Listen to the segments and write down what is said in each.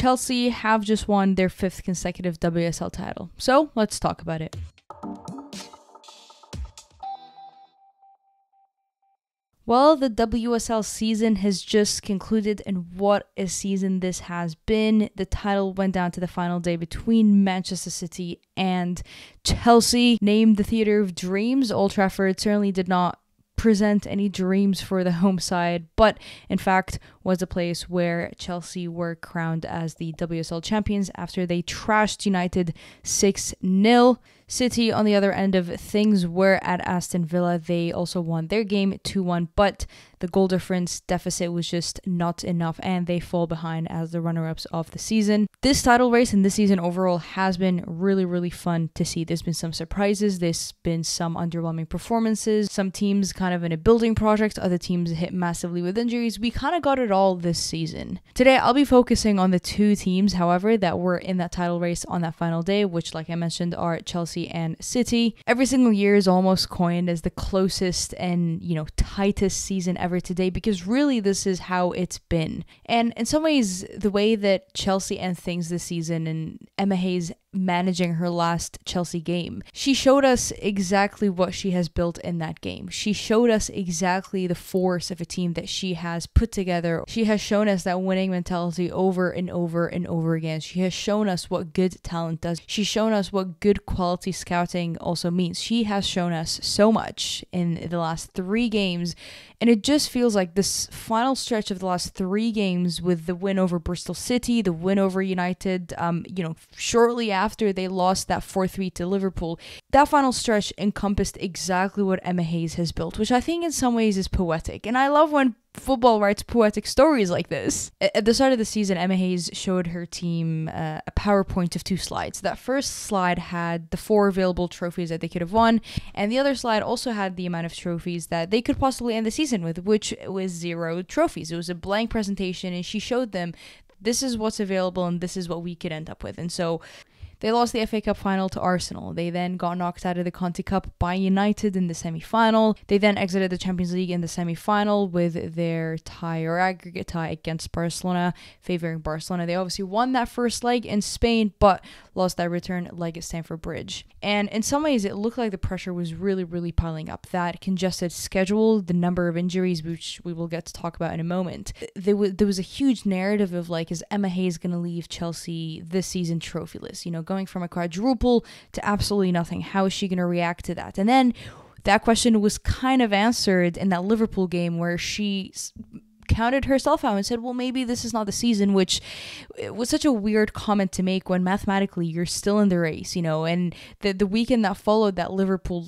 Chelsea have just won their 5th consecutive WSL title. So let's talk about it. Well, the WSL season has just concluded, and what a season this has been. The title went down to the final day between Manchester City and Chelsea. Named the Theatre of Dreams, Old Trafford certainly did not present any dreams for the home side, but in fact was a place where Chelsea were crowned as the WSL champions after they trashed United 6-0. City, on the other end of things, were at Aston Villa. They also won their game 2-1, but the goal difference deficit was just not enough, and they fall behind as the runner-ups of the season. This title race and this season overall has been really, really fun to see. There's been some surprises, there's been some underwhelming performances, some teams kind of in a building project, other teams hit massively with injuries. We kind of got it all this season. Today, I'll be focusing on the 2 teams, however, that were in that title race on that final day, which, like I mentioned, are Chelsea and City. Every single year is almost coined as the closest and, tightest season ever today, because really this is how it's been. And in some ways, the way that Chelsea end things this season, and emmahayes managing her last Chelsea game, she showed us exactly what she has built in that game. She showed us exactly the force of a team that she has put together. She has shown us that winning mentality over and over and over again. She has shown us what good talent does. She's shown us what good quality scouting also means. She has shown us so much in the last 3 games, and it just feels like this final stretch of the last 3 games, with the win over Bristol City, the win over United, shortly after they lost that 4-3 to Liverpool, that final stretch encompassed exactly what emmahayes has built, which I think in some ways is poetic. And I love when football writes poetic stories like this. At the start of the season, emmahayes showed her team a PowerPoint of 2 slides. That first slide had the 4 available trophies that they could have won, and the other slide also had the amount of trophies that they could possibly end the season with, which was 0 trophies. It was a blank presentation, and she showed them this is what's available and this is what we could end up with. And so they lost the FA Cup final to Arsenal. They then got knocked out of the Conti Cup by United in the semi-final. They then exited the Champions League in the semi-final with their aggregate tie against Barcelona, favoring Barcelona. They obviously won that first leg in Spain, but lost that return leg at Stamford Bridge. And in some ways, it looked like the pressure was really, really piling up. That congested schedule, the number of injuries, which we will get to talk about in a moment. There was a huge narrative of is emmahayes going to leave Chelsea this season trophyless? Going from a quadruple to absolutely nothing. How is she going to react to that? And then that question was kind of answered in that Liverpool game, where she counted herself out and said, well, maybe this is not the season, which was such a weird comment to make when mathematically you're still in the race, and the weekend that followed that Liverpool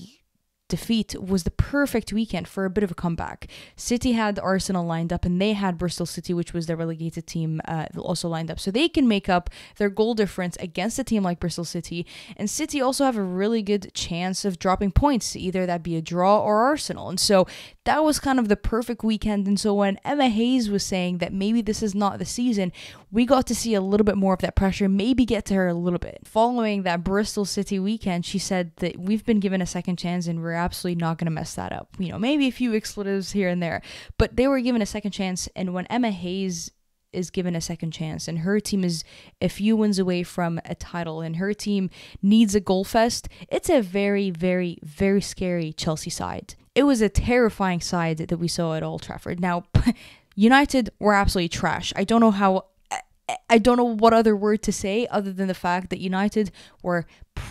defeat was the perfect weekend for a bit of a comeback. City had Arsenal lined up, and they had Bristol City, which was their relegated team, also lined up. So they can make up their goal difference against a team like Bristol City. And City also have a really good chance of dropping points, either that be a draw or Arsenal. And so that was kind of the perfect weekend. And so when emmahayes was saying that maybe this is not the season, we got to see a little bit more of that pressure, maybe get to her a little bit. Following that Bristol City weekend, she said that we've been given a second chance and we're absolutely not going to mess that up. Maybe a few expletives here and there, but they were given a second chance. And when emmahayes is given a second chance and her team is a few wins away from a title and her team needs a goal fest, it's a very, very, very scary Chelsea side. It was a terrifying side that we saw at Old Trafford. Now, United were absolutely trash. I don't know what other word to say other than the fact that United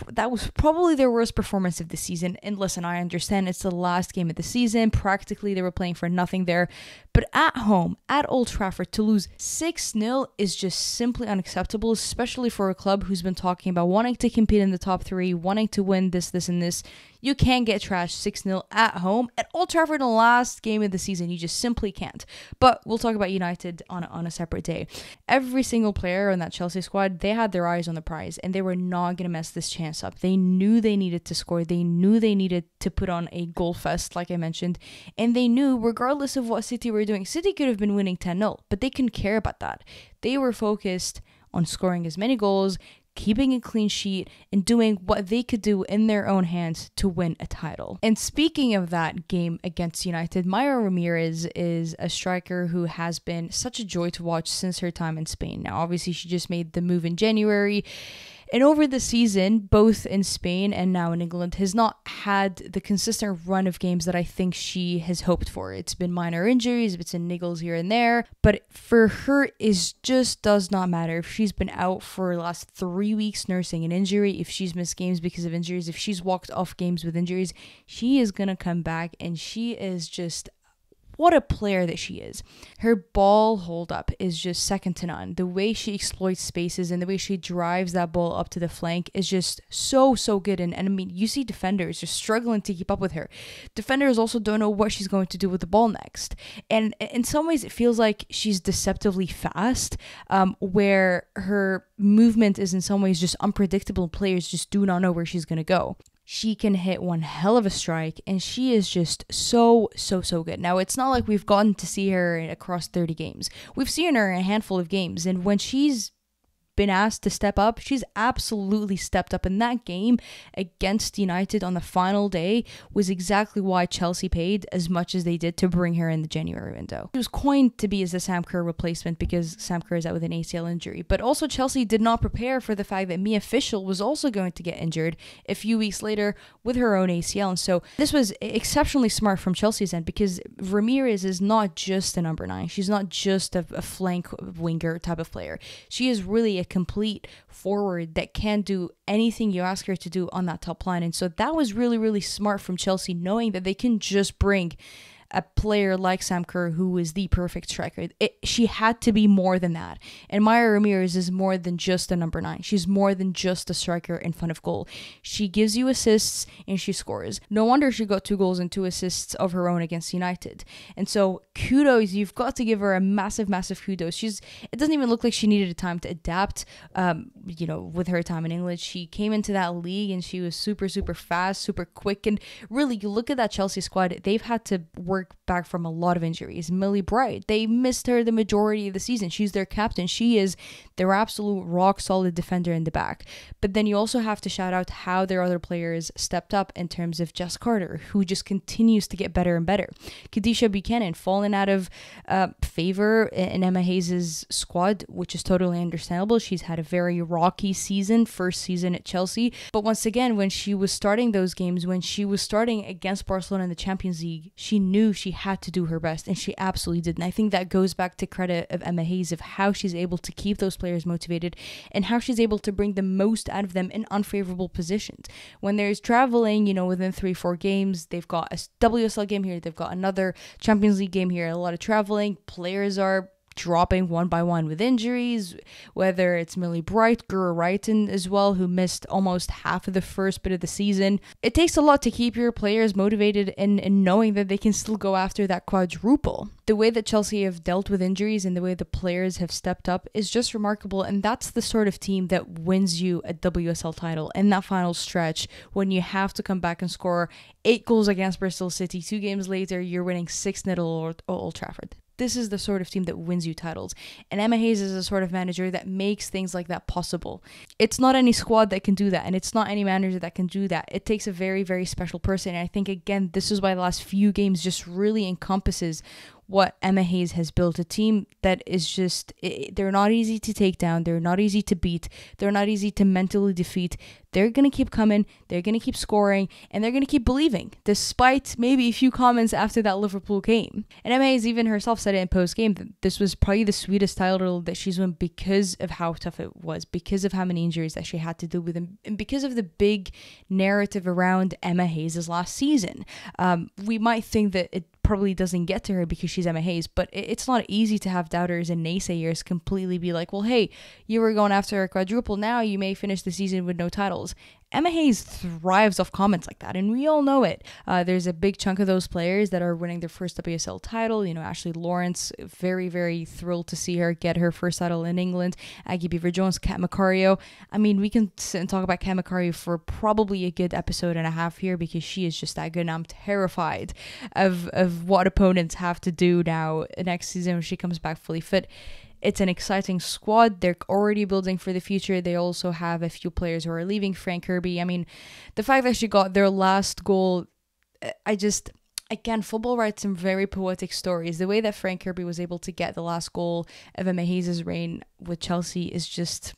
that was probably their worst performance of the season. And listen, I understand it's the last game of the season. Practically, they were playing for nothing there. But at home, at Old Trafford, to lose 6-0 is just simply unacceptable, especially for a club who's been talking about wanting to compete in the top 3, wanting to win this, and this. You can't get trashed 6-0 at home at Old Trafford in the last game of the season. You just simply can't. But we'll talk about United on a separate day. Every single player on that Chelsea squad, they had their eyes on the prize, and they were not going to mess this chance up. They knew they needed to score. They knew they needed to put on a goal fest, like I mentioned. And they knew, regardless of what City were doing, City could have been winning 10-0, but they couldn't care about that. They were focused on scoring as many goals, keeping a clean sheet, and doing what they could do in their own hands to win a title. And speaking of that game against United, Mayra Ramirez is a striker who has been such a joy to watch since her time in Spain. Now, obviously, she just made the move in January. And over the season, both in Spain and now in England, has not had the consistent run of games that I think she has hoped for. It's been minor injuries, bits and niggles here and there, but for her, it just does not matter. If she's been out for the last 3 weeks nursing an injury, if she's missed games because of injuries, if she's walked off games with injuries, she is going to come back, and she is just... what a player that she is. Her ball hold up is just second to none. The way she exploits spaces and the way she drives that ball up to the flank is just so good. And I mean, you see defenders just struggling to keep up with her. Defenders also don't know what she's going to do with the ball next. And in some ways, it feels like she's deceptively fast, where her movement is in some ways just unpredictable. Players just do not know where she's going to go. She can hit one hell of a strike, and she is just so good. Now, it's not like we've gotten to see her across 30 games. We've seen her in a handful of games, and when she's been asked to step up, she's absolutely stepped up. And that game against United on the final day was exactly why Chelsea paid as much as they did to bring her in the January window. She was coined to be as a Sam Kerr replacement because Sam Kerr is out with an ACL injury, but also Chelsea did not prepare for the fact that Mia Fischel was also going to get injured a few weeks later with her own ACL. And so this was exceptionally smart from Chelsea's end, because Ramirez is not just a number 9. She's not just a flank winger type of player. She is really a complete forward that can do anything you ask her to do on that top line. And so that was really smart from Chelsea, knowing that they can just bring a player like Sam Kerr, who is the perfect striker. She had to be more than that. And Mayra Ramirez is more than just a number 9. She's more than just a striker in front of goal. She gives you assists and she scores. No wonder she got 2 goals and 2 assists of her own against United. And so kudos, you've got to give her a massive kudos. It doesn't even look like she needed a time to adapt, with her time in England. She came into that league and she was super fast, super quick. And really, you look at that Chelsea squad, they've had to work back from a lot of injuries. Millie Bright, they missed her the majority of the season. She's their captain. She is their absolute rock solid defender in the back. But then you also have to shout out how their other players stepped up in terms of Jess Carter, who just continues to get better and better. Kadisha Buchanan fallen out of favor in emmahayes' squad, which is totally understandable. She's had a very rocky season, first season at Chelsea. But once again, when she was starting those games, when she was starting against Barcelona in the Champions League, she knew she had to do her best, and she absolutely did. And I think that goes back to credit of emmahayes, of how she's able to keep those players motivated and how she's able to bring the most out of them in unfavorable positions. When there's traveling, within 3-4 games, they've got a WSL game here, they've got another Champions League game here, a lot of traveling. Players are dropping one by one with injuries, whether it's Millie Bright, Gura Wrighton as well, who missed almost half of the first bit of the season. It takes a lot to keep your players motivated and knowing that they can still go after that quadruple. The way that Chelsea have dealt with injuries and the way the players have stepped up is just remarkable, and that's the sort of team that wins you a WSL title in that final stretch when you have to come back and score 8 goals against Bristol City. 2 games later, you're winning 6-0 at Old Trafford. This is the sort of team that wins you titles. And emmahayes is the sort of manager that makes things like that possible. It's not any squad that can do that, and it's not any manager that can do that. It takes a very special person. And I think, again, this is why the last few games just really encompasses what emmahayes has built. A team that is just, they're not easy to take down, they're not easy to beat, they're not easy to mentally defeat. They're going to keep coming, they're going to keep scoring, and they're going to keep believing, despite maybe a few comments after that Liverpool game. And emmahayes even herself said it in post-game that this was probably the sweetest title that she's won because of how tough it was, because of how many injuries that she had to deal with, and because of the big narrative around emmahayes' last season. We might think that it probably doesn't get to her because she's emmahayes, but it's not easy to have doubters and naysayers completely be like, well, hey, you were going after a quadruple, now you may finish the season with no titles. emmahayes thrives off comments like that, and we all know it. There's a big chunk of those players that are winning their first WSL title. Ashley Lawrence, very thrilled to see her get her first title in England. Aggie Beaver-Jones, Kat Macario. I mean, we can sit and talk about Kat Macario for probably a good episode and a half here because she is just that good, and I'm terrified of what opponents have to do now next season when she comes back fully fit. It's an exciting squad. They're already building for the future. They also have a few players who are leaving. Frank Kirby. I mean, the fact that she got their last goal, again, football writes some very poetic stories. The way that Frank Kirby was able to get the last goal of emmahayes' reign with Chelsea is just,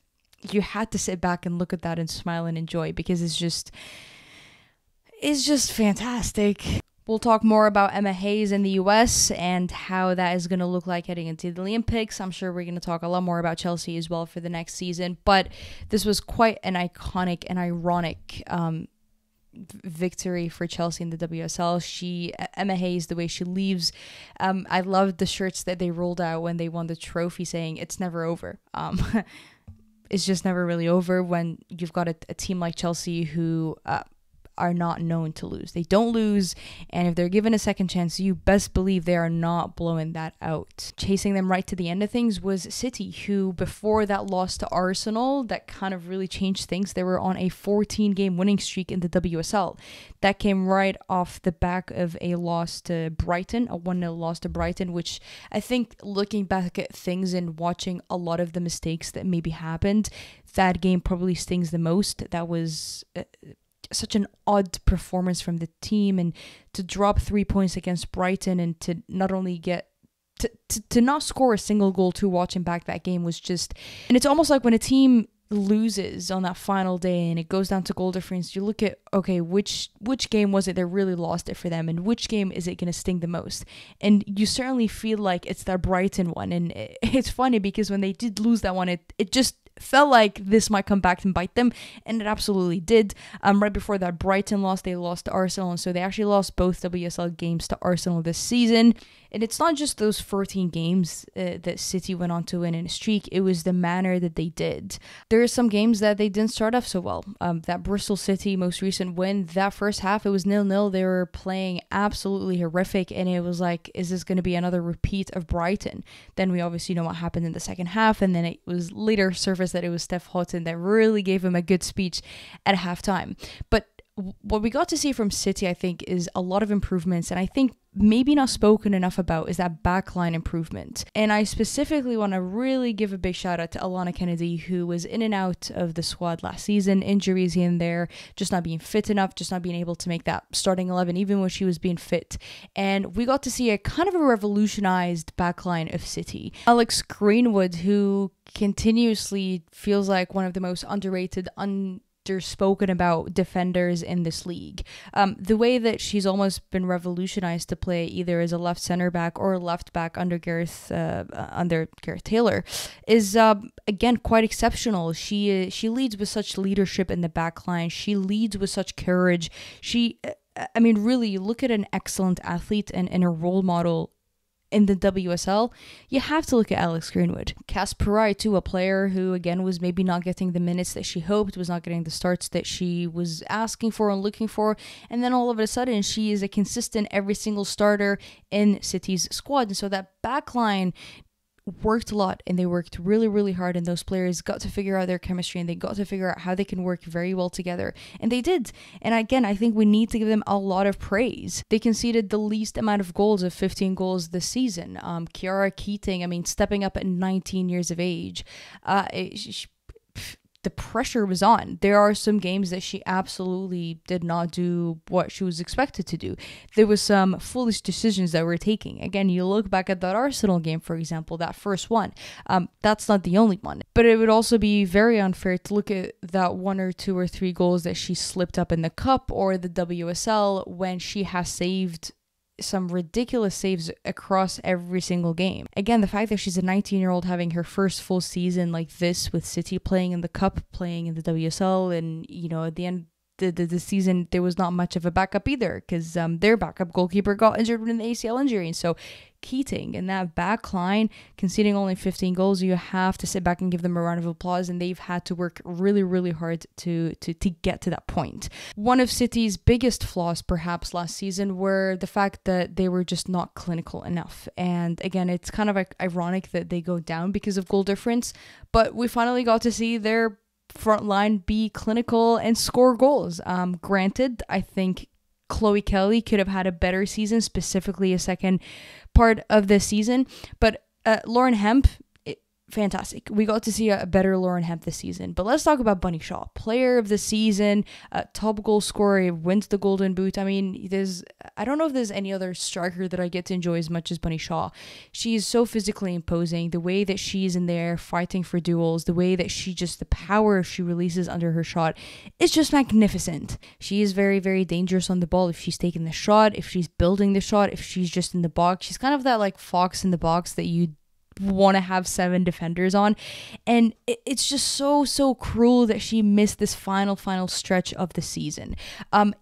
you had to sit back and look at that and smile and enjoy, because it's just fantastic. We'll talk more about emmahayes in the US and how that is going to look like heading into the Olympics. I'm sure we're going to talk a lot more about Chelsea as well for the next season. But this was quite an iconic and ironic victory for Chelsea in the WSL. emmahayes, the way she leaves, I loved the shirts that they rolled out when they won the trophy saying it's never over. It's just never really over when you've got a team like Chelsea who are not known to lose. They don't lose, and if they're given a second chance, you best believe they are not blowing that out. Chasing them right to the end of things was City, who before that loss to Arsenal, that kind of really changed things. They were on a 14-game winning streak in the WSL. That came right off the back of a loss to Brighton, a 1-0 loss to Brighton, which I think, looking back at things and watching a lot of the mistakes that maybe happened, that game probably stings the most. That was such an odd performance from the team, and to drop 3 points against Brighton and to not only get to not score a single goal to watching back that game was just, and it's almost like when a team loses on that final day and it goes down to goal difference, you look at, okay, which game was it that really lost it for them, and which game is it going to sting the most? And you certainly feel like it's that Brighton one. And it's funny because when they did lose that one, it just felt like this might come back and bite them, and it absolutely did. Right before that Brighton loss, they lost to Arsenal, and so they actually lost both WSL games to Arsenal this season. And it's not just those 14 games that City went on to win in a streak, it was the manner that they did. There are some games that they didn't start off so well. That Bristol City most recent win, that first half, it was 0-0. They were playing absolutely horrific, and it was like, is this going to be another repeat of Brighton? Then we obviously know what happened in the second half, and then it was later surfaced that it was Steph Houghton that really gave him a good speech at halftime. But what we got to see from City, I think, is a lot of improvements, and I think maybe not spoken enough about is that backline improvement. And I specifically want to really give a big shout out to Alana Kennedy, who was in and out of the squad last season, injuries here and there, just not being fit enough, just not being able to make that starting 11 even when she was being fit. And we got to see a kind of a revolutionized backline of City. Alex Greenwood, who continuously feels like one of the most underrated, spoken about defenders in this league. The way that she's almost been revolutionized to play either as a left center back or a left back under Gareth Taylor is again quite exceptional. She leads with such leadership in the back line. She leads with such courage. I mean, really, look at an excellent athlete and a role model in the WSL, you have to look at Alex Greenwood. Cass Purrai, too, a player who, again, was maybe not getting the minutes that she hoped, was not getting the starts that she was asking for and looking for, and then all of a sudden, she is a consistent every single starter in City's squad. And so that backline worked a lot, and they worked really, really hard, and those players got to figure out their chemistry, and they got to figure out how they can work very well together, and they did. And again, I think we need to give them a lot of praise. They conceded the least amount of goals, of 15 goals this season. Kiara Keating, I mean, stepping up at 19 years of age, the pressure was on. There are some games that she absolutely did not do what she was expected to do. There was some foolish decisions that were taking. Again, you look back at that Arsenal game, for example, that first one. That's not the only one. But it would also be very unfair to look at that 1 or 2 or 3 goals that she slipped up in the Cup or the WSL when she has saved some ridiculous saves across every single game. Again, the fact that she's a 19-year-old having her first full season like this with City, playing in the Cup, playing in the WSL, and, you know, at the end the season, there was not much of a backup either, because their backup goalkeeper got injured with an ACL injury. And so Keating and that back line, conceding only 15 goals, you have to sit back and give them a round of applause, and they've had to work really, really hard to get to that point. One of City's biggest flaws, perhaps, last season were the fact that they were just not clinical enough. And again, it's kind of ironic that they go down because of goal difference, but we finally got to see their front line be clinical and score goals. Granted, I think Chloe Kelly could have had a better season, specifically a second part of the season, but Lauren Hemp, fantastic. We got to see a better Lauren Hemp this season. But let's talk about Bunny Shaw, player of the season, top goal scorer, wins the Golden Boot. I mean, I don't know if there's any other striker that I get to enjoy as much as Bunny Shaw. She is so physically imposing. The way that she's in there fighting for duels, the way that the power she releases under her shot is just magnificent. She is very, very dangerous on the ball if she's taking the shot, if she's building the shot, if she's just in the box. She's kind of that like fox in the box that you want to have 7 defenders on, and it's just so cruel that she missed this final stretch of the season.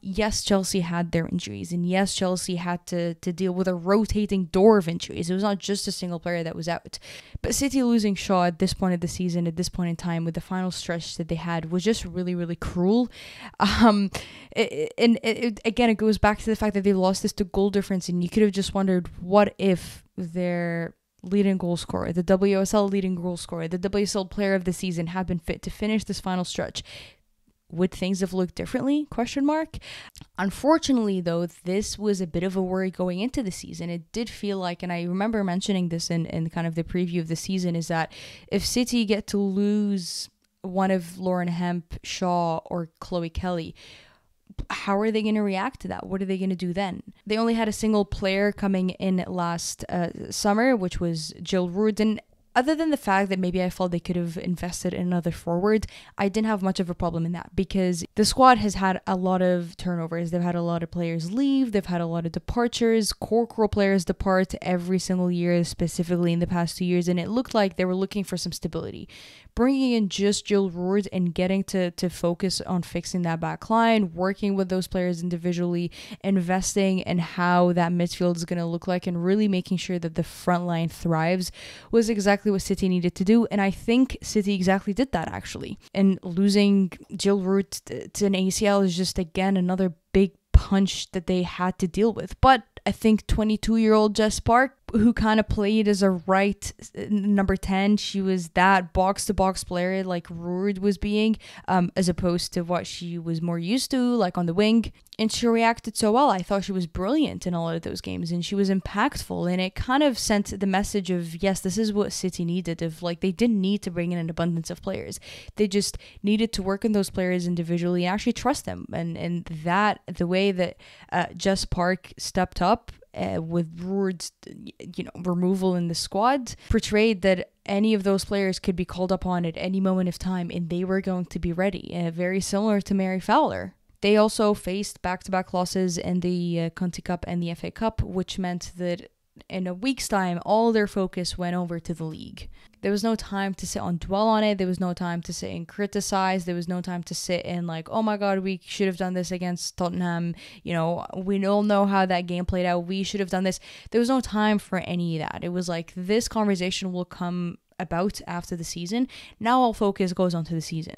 Yes, Chelsea had their injuries, and yes, Chelsea had to deal with a rotating door of injuries. It was not just a single player that was out, but City losing Shaw at this point of the season, at this point in time, with the final stretch that they had, was just really cruel. Again, it goes back to the fact that they lost this to goal difference, and you could have just wondered, what if their leading goal scorer, the WSL leading goal scorer, the WSL player of the season had been fit to finish this final stretch? Would things have looked differently? ? Unfortunately, though, this was a bit of a worry going into the season. It did feel like, and I remember mentioning this in kind of the preview of the season, is that if City get to lose one of Lauren Hemp, Shaw, or Chloe Kelly, how are they going to react to that? What are they going to do then? They only had a single player coming in last summer, which was Jill Roord. And other than the fact that maybe I felt they could have invested in another forward, I didn't have much of a problem in that, because the squad has had a lot of turnovers. They've had a lot of players leave. They've had a lot of departures. Core players depart every single year, specifically in the past 2 years. And it looked like they were looking for some stability. Bringing in just Jill Roord and getting to focus on fixing that back line, working with those players individually, investing in how that midfield is going to look like, and really making sure that the front line thrives, was exactly what City needed to do. And I think City exactly did that, actually. And losing Jill Roord to an ACL is just, again, another big punch that they had to deal with. But I think 22-year-old Jess Park, who kind of played as a right number 10, she was that box-to-box player like Roord was being, as opposed to what she was more used to, like on the wing. And she reacted so well. I thought she was brilliant in a lot of those games, and she was impactful. And it kind of sent the message of, yes, this is what City needed. Of like, they didn't need to bring in an abundance of players. They just needed to work on those players individually and actually trust them. And that, the way that Jess Park stepped up with Roord's, removal in the squad, portrayed that any of those players could be called upon at any moment of time, and they were going to be ready. Very similar to Mary Fowler. They also faced back-to-back losses in the Conti Cup and the FA Cup, which meant that in a week's time, all their focus went over to the league. There was no time to sit and dwell on it. There was no time to sit and criticize. There was no time to sit and like, oh my God, we should have done this against Tottenham. We all know how that game played out. We should have done this. There was no time for any of that. It was like, this conversation will come about after the season. Now all focus goes onto the season.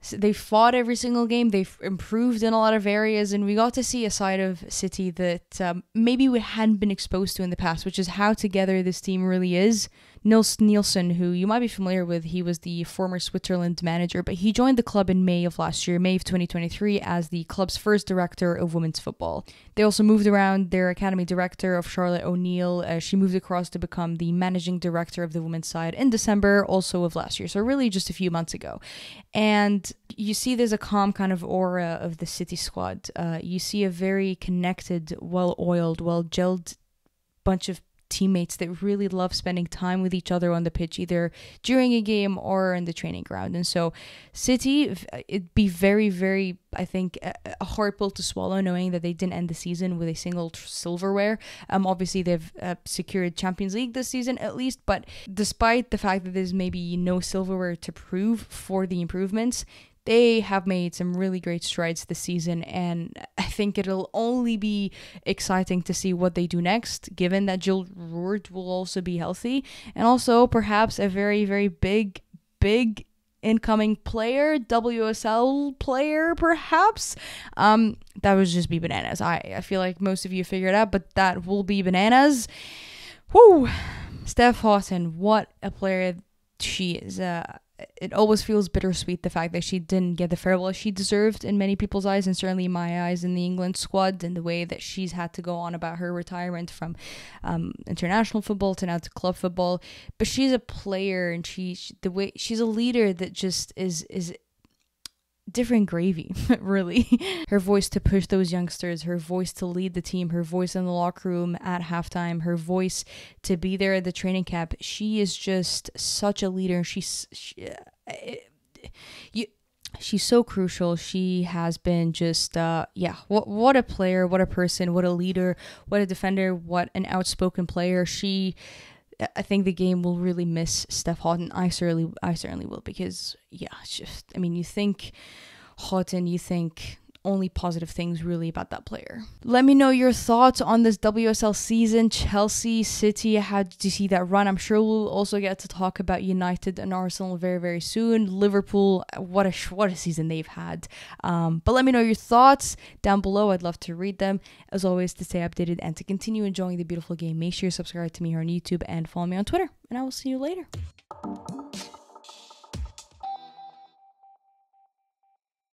So they fought every single game. They've improved in a lot of areas, and we got to see a side of City that maybe we hadn't been exposed to in the past, which is how together this team really is. Nils Nielsen, who you might be familiar with, he was the former Switzerland manager, but he joined the club in May of 2023, as the club's first director of women's football. They also moved around their academy director of Charlotte O'Neill. She moved across to become the managing director of the women's side in December also of last year, so really just a few months ago. And you see there's a calm kind of aura of the City squad. You see a very connected, well-oiled, well-gelled bunch of teammates that really love spending time with each other on the pitch, either during a game or in the training ground. And so City, it'd be very, very, I think, a hard pill to swallow, knowing that they didn't end the season with a single silverware. Obviously they've secured Champions League this season at least, but despite the fact that there's maybe no silverware to prove for the improvements, they have made some really great strides this season, and I think it'll only be exciting to see what they do next, given that Jill Roord will also be healthy, and also perhaps a very, very big incoming player, WSL player, perhaps. That would just be bananas. I feel like most of you figured out, but that will be bananas. Woo! Steph Houghton, what a player she is. it always feels bittersweet, the fact that she didn't get the farewell she deserved in many people's eyes, and certainly in my eyes in the England squad, and the way that she's had to go on about her retirement from international football to now to club football. But she's a player, and the way she's a leader that just is different gravy, really. Her voice to push those youngsters, her voice to lead the team, her voice in the locker room at halftime, her voice to be there at the training camp. She is just such a leader. She's so crucial. She has been just, what a player, what a person, what a leader, what a defender, what an outspoken player. I think the game will really miss Steph Houghton. I certainly will, because you think Houghton, you think only positive things really about that player. Let me know your thoughts on this WSL season. Chelsea, City, how did you see that run? I'm sure we'll also get to talk about United and Arsenal very, very soon. Liverpool, what a season they've had. But let me know your thoughts down below. I'd love to read them. As always, to stay updated and to continue enjoying the beautiful game, make sure you subscribe to me here on YouTube and follow me on Twitter. And I will see you later.